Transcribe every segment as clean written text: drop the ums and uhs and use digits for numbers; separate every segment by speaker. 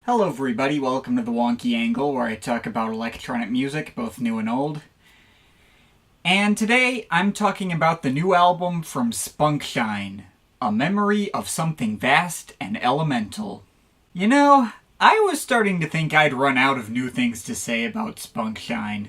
Speaker 1: Hello everybody, welcome to the Wonky Angle, where I talk about electronic music, both new and old. And today, I'm talking about the new album from Spunkshine, A Memory of Something Vast and Elemental. You know, I was starting to think I'd run out of new things to say about Spunkshine.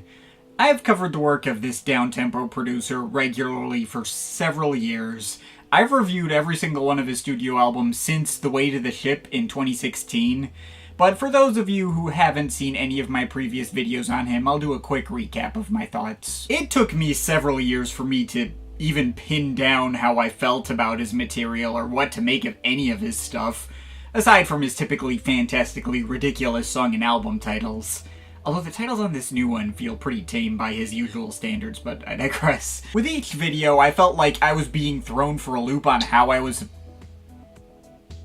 Speaker 1: I have covered the work of this down-tempo producer regularly for several years. I've reviewed every single one of his studio albums since The Way to the Ship in 2016, but for those of you who haven't seen any of my previous videos on him, I'll do a quick recap of my thoughts. It took me several years for me to even pin down how I felt about his material or what to make of any of his stuff, aside from his typically fantastically ridiculous song and album titles. Although the titles on this new one feel pretty tame by his usual standards, but I digress. With each video, I felt like I was being thrown for a loop on how I was...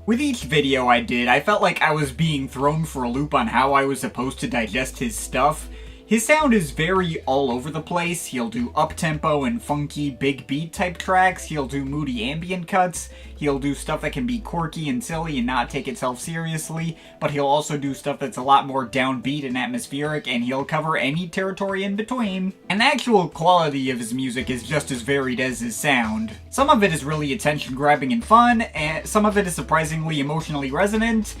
Speaker 1: With each video I did, I felt like I was being thrown for a loop on how I was supposed to digest his stuff. His sound is very all over the place. He'll do up-tempo and funky big beat type tracks, he'll do moody ambient cuts, he'll do stuff that can be quirky and silly and not take itself seriously, but he'll also do stuff that's a lot more downbeat and atmospheric, and he'll cover any territory in between. And the actual quality of his music is just as varied as his sound. Some of it is really attention-grabbing and fun, and some of it is surprisingly emotionally resonant,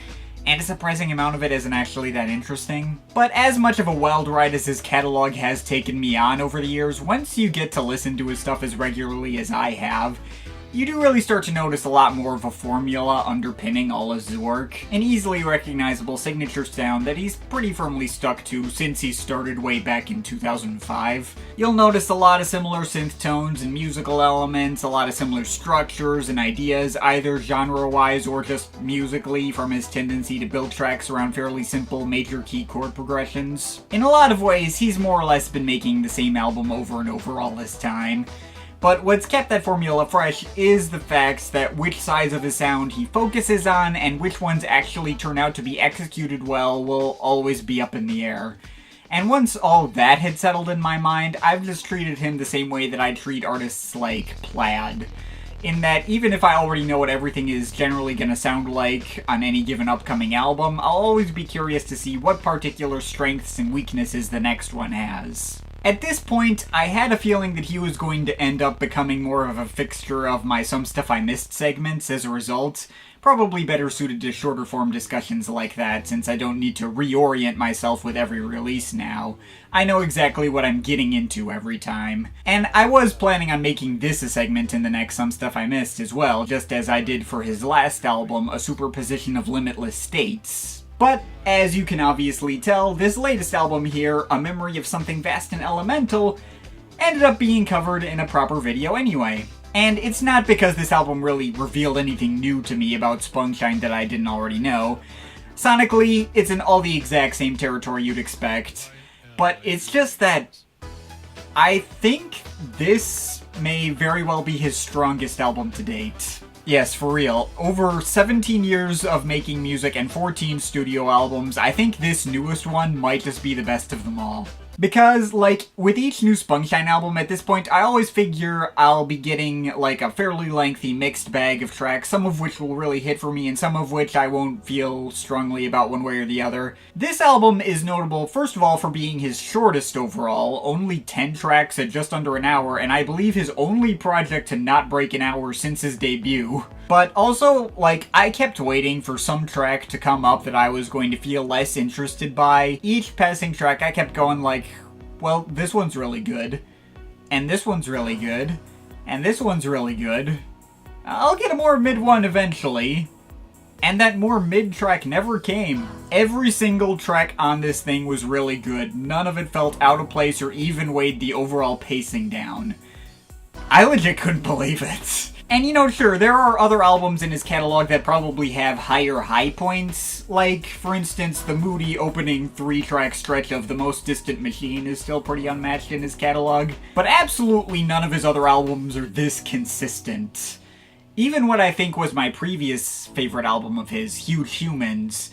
Speaker 1: and a surprising amount of it isn't actually that interesting. But as much of a wild ride as his catalog has taken me on over the years, once you get to listen to his stuff as regularly as I have, you do really start to notice a lot more of a formula underpinning all of his work, an easily recognizable signature sound that he's pretty firmly stuck to since he started way back in 2005. You'll notice a lot of similar synth tones and musical elements, a lot of similar structures and ideas, either genre-wise or just musically, from his tendency to build tracks around fairly simple major key chord progressions. In a lot of ways, he's more or less been making the same album over and over all this time. But what's kept that formula fresh is the fact that which sides of his sound he focuses on and which ones actually turn out to be executed well will always be up in the air. And once all that had settled in my mind, I've just treated him the same way that I treat artists like Plaid. In that, even if I already know what everything is generally gonna sound like on any given upcoming album, I'll always be curious to see what particular strengths and weaknesses the next one has. At this point, I had a feeling that he was going to end up becoming more of a fixture of my Some Stuff I Missed segments as a result, probably better suited to shorter form discussions like that since I don't need to reorient myself with every release now. I know exactly what I'm getting into every time. And I was planning on making this a segment in the next Some Stuff I Missed as well, just as I did for his last album, A Superposition of Limitless States. But, as you can obviously tell, this latest album here, A Memory of Something Vast and Elemental, ended up being covered in a proper video anyway. And it's not because this album really revealed anything new to me about Spunkshine that I didn't already know. Sonically, it's in all the exact same territory you'd expect, but it's just that I think this may very well be his strongest album to date. Yes, for real. Over 17 years of making music and 14 studio albums, I think this newest one might just be the best of them all. Because, like, with each new Spunkshine album at this point, I always figure I'll be getting, like, a fairly lengthy mixed bag of tracks, some of which will really hit for me and some of which I won't feel strongly about one way or the other. This album is notable, first of all, for being his shortest overall, only 10 tracks at just under an hour, and I believe his only project to not break an hour since his debut. But also, like, I kept waiting for some track to come up that I was going to feel less interested by. Each passing track I kept going like, well, this one's really good. And this one's really good. And this one's really good. I'll get a more mid one eventually. And that more mid track never came. Every single track on this thing was really good. None of it felt out of place or even weighed the overall pacing down. I legit couldn't believe it. And you know, sure, there are other albums in his catalog that probably have higher high points. Like, for instance, the moody opening 3-track stretch of The Most Distant Machine is still pretty unmatched in his catalog. But absolutely none of his other albums are this consistent. Even what I think was my previous favorite album of his, Huge Humans,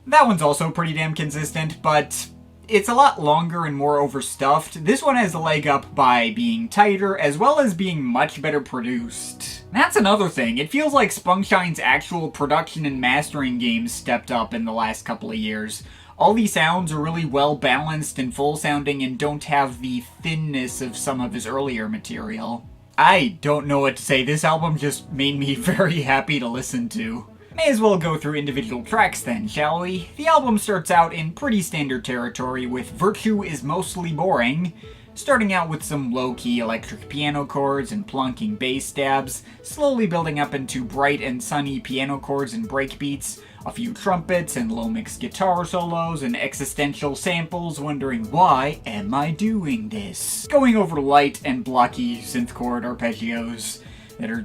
Speaker 1: that one's also pretty damn consistent, but it's a lot longer and more overstuffed. This one has a leg up by being tighter, as well as being much better produced. That's another thing. It feels like Spunkshine's actual production and mastering games stepped up in the last couple of years. All these sounds are really well balanced and full sounding and don't have the thinness of some of his earlier material. I don't know what to say. This album just made me very happy to listen to. May as well go through individual tracks then, shall we? The album starts out in pretty standard territory with Virtue is Mostly Boring, starting out with some low-key electric piano chords and plunking bass stabs, slowly building up into bright and sunny piano chords and breakbeats, a few trumpets and low-mix guitar solos and existential samples wondering why am I doing this? Going over light and blocky synth chord arpeggios that are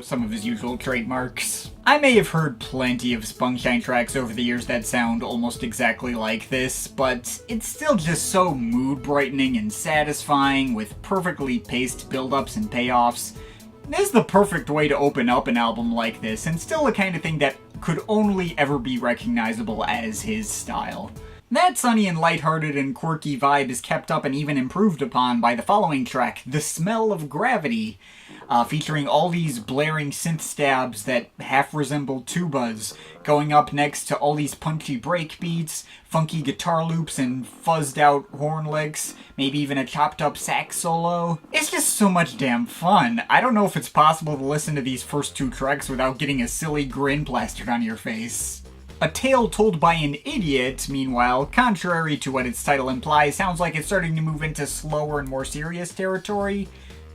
Speaker 1: some of his usual trademarks. I may have heard plenty of Spunkshine tracks over the years that sound almost exactly like this, but it's still just so mood-brightening and satisfying with perfectly paced build-ups and payoffs. This is the perfect way to open up an album like this, and still the kind of thing that could only ever be recognizable as his style. That sunny and lighthearted and quirky vibe is kept up and even improved upon by the following track, The Smell of Gravity, featuring all these blaring synth stabs that half resemble tubas, going up next to all these punchy break beats, funky guitar loops and fuzzed out horn licks, maybe even a chopped up sax solo. It's just so much damn fun. I don't know if it's possible to listen to these first two tracks without getting a silly grin plastered on your face. A Tale Told by an Idiot, meanwhile, contrary to what its title implies, sounds like it's starting to move into slower and more serious territory,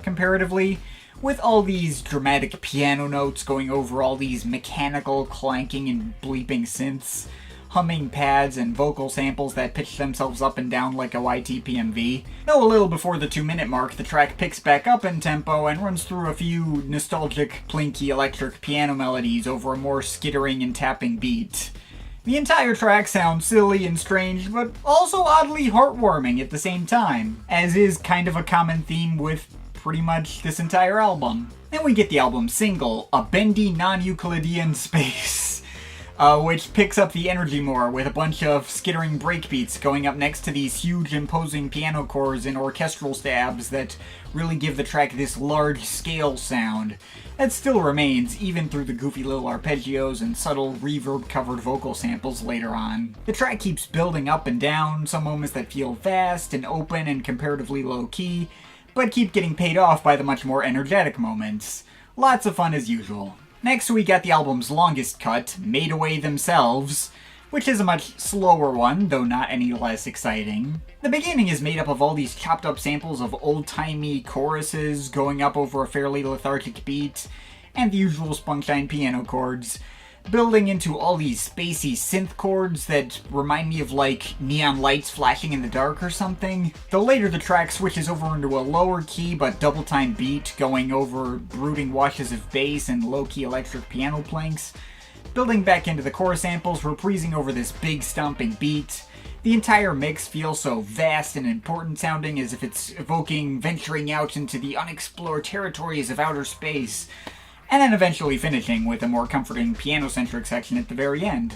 Speaker 1: comparatively, with all these dramatic piano notes going over all these mechanical clanking and bleeping synths, humming pads and vocal samples that pitch themselves up and down like a YTPMV. Though a little before the 2-minute mark, the track picks back up in tempo and runs through a few nostalgic, plinky electric piano melodies over a more skittering and tapping beat. The entire track sounds silly and strange, but also oddly heartwarming at the same time, as is kind of a common theme with pretty much this entire album. Then we get the album single, A Bendy Non-Euclidean Space, which picks up the energy more with a bunch of skittering breakbeats going up next to these huge imposing piano chords and orchestral stabs that really give the track this large-scale sound that still remains even through the goofy little arpeggios and subtle reverb-covered vocal samples later on. The track keeps building up and down, some moments that feel vast and open and comparatively low-key, but keep getting paid off by the much more energetic moments. Lots of fun as usual. Next we got the album's longest cut, Made Away Themselves, which is a much slower one, though not any less exciting. The beginning is made up of all these chopped up samples of old-timey choruses going up over a fairly lethargic beat, and the usual Spunkshine piano chords, building into all these spacey synth chords that remind me of like neon lights flashing in the dark or something. Though later the track switches over into a lower key but double time beat going over brooding washes of bass and low-key electric piano planks, building back into the chorus samples, reprising over this big stomping beat. The entire mix feels so vast and important sounding as if it's evoking venturing out into the unexplored territories of outer space, and then eventually finishing with a more comforting piano-centric section at the very end.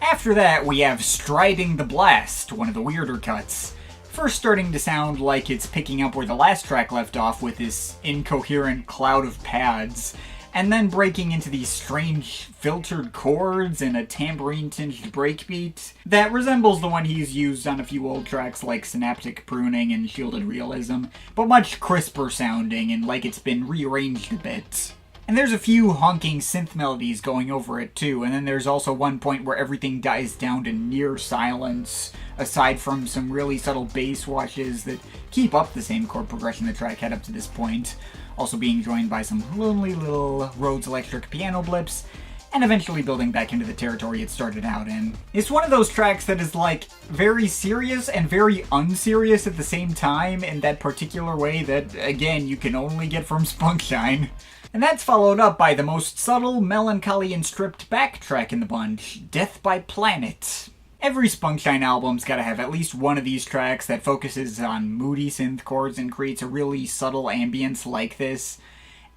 Speaker 1: After that, we have Striding the Blast, one of the weirder cuts. First starting to sound like it's picking up where the last track left off with this incoherent cloud of pads, and then breaking into these strange filtered chords and a tambourine-tinged breakbeat that resembles the one he's used on a few old tracks like Synaptic Pruning and Shielded Realism, but much crisper sounding and like it's been rearranged a bit. And there's a few honking synth melodies going over it too, and then there's also one point where everything dies down to near silence, aside from some really subtle bass washes that keep up the same chord progression the track had up to this point, also being joined by some lonely little Rhodes electric piano blips, and eventually building back into the territory it started out in. It's one of those tracks that is like very serious and very unserious at the same time in that particular way that, again, you can only get from Spunkshine. And that's followed up by the most subtle, melancholy, and stripped back track in the bunch, Death by Planet. Every Spunkshine album's gotta have at least one of these tracks that focuses on moody synth chords and creates a really subtle ambience like this.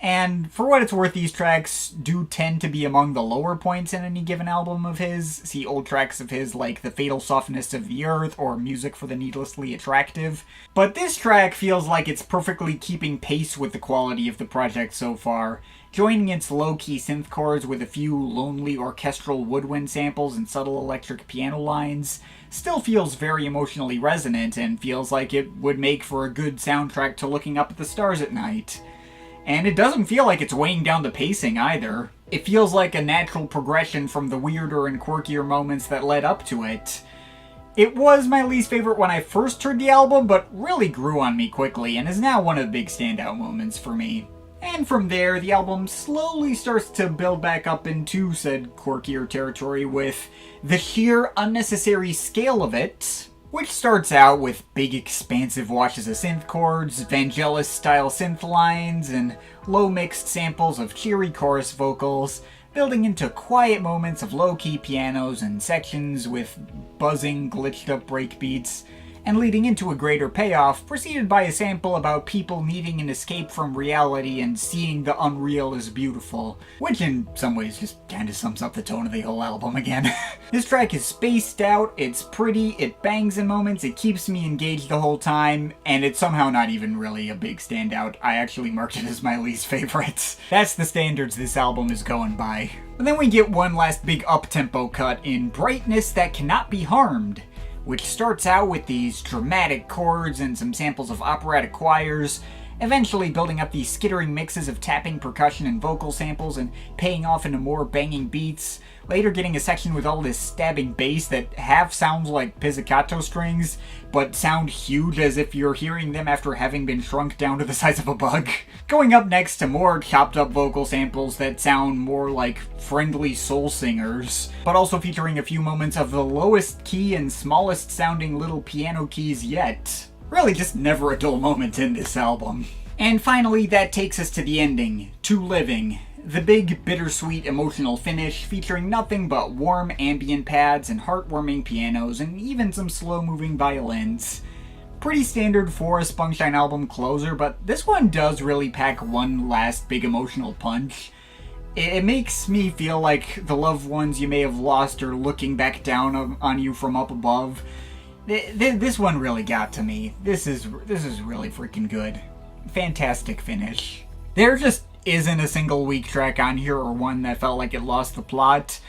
Speaker 1: And for what it's worth, these tracks do tend to be among the lower points in any given album of his. See old tracks of his like The Fatal Softness of the Earth or Music for the Needlessly Attractive. But this track feels like it's perfectly keeping pace with the quality of the project so far, joining its low-key synth chords with a few lonely orchestral woodwind samples and subtle electric piano lines. Still feels very emotionally resonant and feels like it would make for a good soundtrack to looking up at the stars at night. And it doesn't feel like it's weighing down the pacing either. It feels like a natural progression from the weirder and quirkier moments that led up to it. It was my least favorite when I first heard the album, but really grew on me quickly and is now one of the big standout moments for me. And from there, the album slowly starts to build back up into said quirkier territory with the sheer unnecessary scale of it, which starts out with big expansive washes of synth chords, Vangelis-style synth lines, and low-mixed samples of cheery chorus vocals, building into quiet moments of low-key pianos and sections with buzzing, glitched-up breakbeats, and leading into a greater payoff, preceded by a sample about people needing an escape from reality and seeing the unreal as beautiful, which in some ways just kinda sums up the tone of the whole album again. This track is spaced out, it's pretty, it bangs in moments, it keeps me engaged the whole time, and it's somehow not even really a big standout. I actually marked it as my least favorite. That's the standards this album is going by. But then we get one last big up-tempo cut in Brightness That Cannot Be Harmed, which starts out with these dramatic chords and some samples of operatic choirs, eventually building up these skittering mixes of tapping percussion and vocal samples and paying off into more banging beats, later getting a section with all this stabbing bass that half sounds like pizzicato strings, but sound huge as if you're hearing them after having been shrunk down to the size of a bug. Going up next to more chopped up vocal samples that sound more like friendly soul singers, but also featuring a few moments of the lowest key and smallest sounding little piano keys yet. Really just never a dull moment in this album. And finally, that takes us to the ending, To Living. The big, bittersweet, emotional finish featuring nothing but warm ambient pads and heartwarming pianos and even some slow-moving violins. Pretty standard for a Spunkshine album closer, but this one does really pack one last big emotional punch. It makes me feel like the loved ones you may have lost are looking back down on you from up above. This one really got to me. This is really freaking good. Fantastic finish. There just isn't a single weak track on here or one that felt like it lost the plot.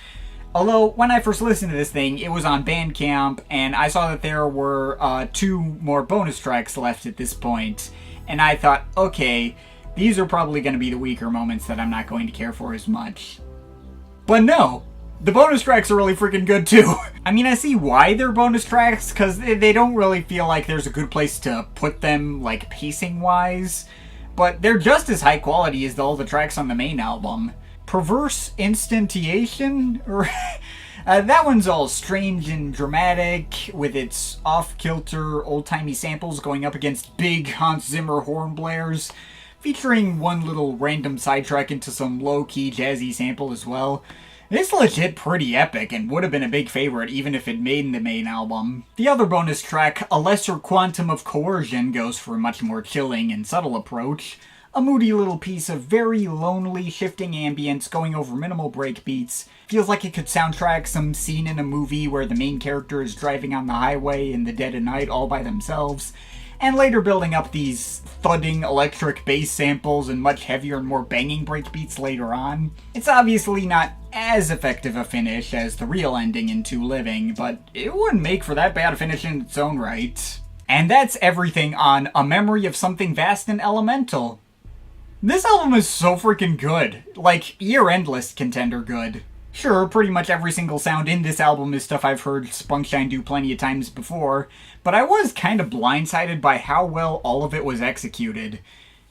Speaker 1: Although, when I first listened to this thing, it was on Bandcamp, and I saw that there were 2 more bonus tracks left at this point, and I thought, okay, these are probably going to be the weaker moments that I'm not going to care for as much. But no! The bonus tracks are really freaking good too. I mean, I see why they're bonus tracks, because they don't really feel like there's a good place to put them, like, pacing-wise, but they're just as high quality as all the tracks on the main album. Perverse Instantiation? That one's all strange and dramatic, with its off-kilter, old-timey samples going up against big Hans Zimmer horn blares, featuring one little random sidetrack into some low-key jazzy sample as well. It's legit pretty epic and would have been a big favorite even if it made the main album. The other bonus track, A Lesser Quantum of Coercion, goes for a much more chilling and subtle approach. A moody little piece of very lonely, shifting ambience going over minimal breakbeats. Feels like it could soundtrack some scene in a movie where the main character is driving on the highway in the dead of night all by themselves, and later building up these thudding electric bass samples and much heavier and more banging breakbeats later on. It's obviously not as effective a finish as the real ending in To Living, but it wouldn't make for that bad a finish in its own right. And that's everything on A Memory of Something Vast and Elemental. This album is so freaking good. Like, year-end list contender good. Sure, pretty much every single sound in this album is stuff I've heard Spunkshine do plenty of times before, but I was kind of blindsided by how well all of it was executed.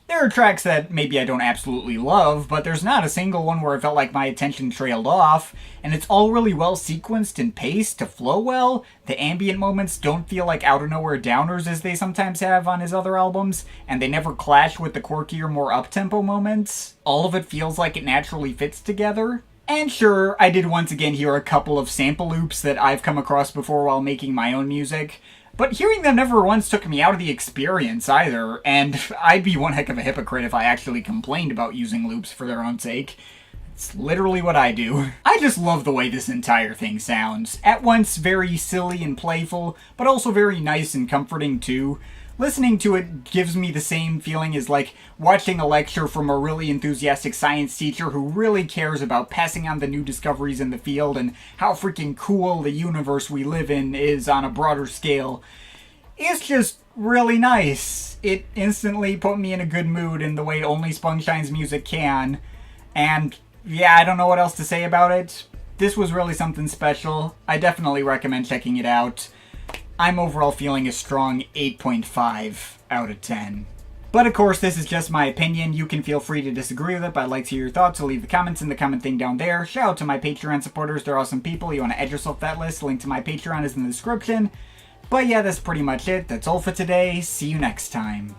Speaker 1: There are tracks that maybe I don't absolutely love, but there's not a single one where I felt like my attention trailed off, and it's all really well sequenced and paced to flow well. The ambient moments don't feel like out-of-nowhere downers as they sometimes have on his other albums, and they never clash with the quirkier, more up-tempo moments. All of it feels like it naturally fits together. And sure, I did once again hear a couple of sample loops that I've come across before while making my own music. But hearing them never once took me out of the experience either, and I'd be one heck of a hypocrite if I actually complained about using loops for their own sake. It's literally what I do. I just love the way this entire thing sounds. At once very silly and playful, but also very nice and comforting too. Listening to it gives me the same feeling as like watching a lecture from a really enthusiastic science teacher who really cares about passing on the new discoveries in the field and how freaking cool the universe we live in is on a broader scale. It's just really nice. It instantly put me in a good mood in the way only Spunkshine's music can. And yeah, I don't know what else to say about it. This was really something special. I definitely recommend checking it out. I'm overall feeling a strong 8.5 out of 10. But of course, this is just my opinion. You can feel free to disagree with it, but I'd like to hear your thoughts, so leave the comments in the comment thing down there. Shout out to my Patreon supporters. They're awesome people. You want to add yourself to that list. Link to my Patreon is in the description. But yeah, that's pretty much it. That's all for today. See you next time.